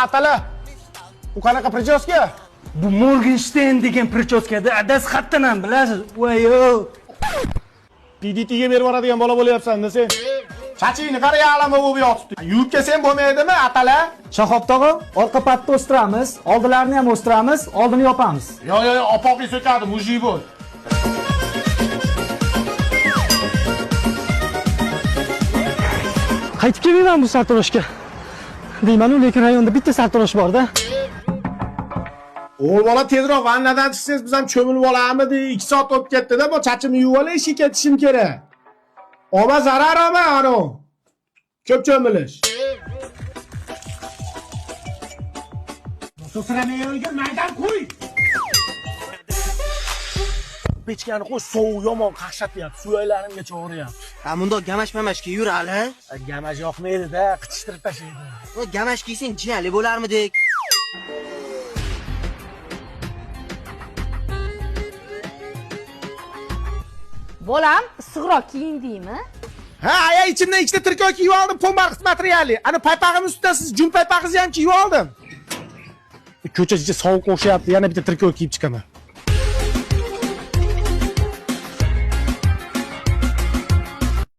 Atala. Bu qanaqa prichoska? Bu Morgenstern degan prichoskada adasi xatdan ham bilasiz. Voyo. PDTga berib yuboradigan bola bo'lyapsan-da sen. Chachingni qara yalama bo'lib yotibdi. Yuvib kelsang bo'lmaydimi, atala? Shahob tog'a, orqa patni o'stiramiz, oldilarini ham o'stiramiz, oldini yopamiz. Yo, opoqing so'kadi, mujik bo'l. Qaytib kelmayman bu sartaroshga. Deyman-ku, lekin rayonda bitta sartarosh bor-da. O'g'il bola tezroq vannadan chiqsangiz biz ham cho'milib olamidi? 2 soat o'tib ketdi-da, bu chachimni yuvib olay, ishga ketishim kerak. Oma zarar olma, ano. Ko'p cho'milish. So'ramay o'lgan maydan qo'y. Pechkani qo'y, sovuq yomon qaqshatyapti, suyaklarimgacha og'riyapti. Ha, bundoq gamash yur hali. Gamash yoqmaydi-da, qichishtirib tashlaydi. O gamash kiysang jinali bo'larmidik? Bolam, issiqroq kiyindingmi? Ha, aya ichimdan ikkita triko kiyib oldim, pombarqis materiali. Ana paypog'im ustidan siz jun paypog'ingizni ham kiyib oldim. Ko'chacha sovuq o'xshayapti, yana bitta triko kiyib chiqaman.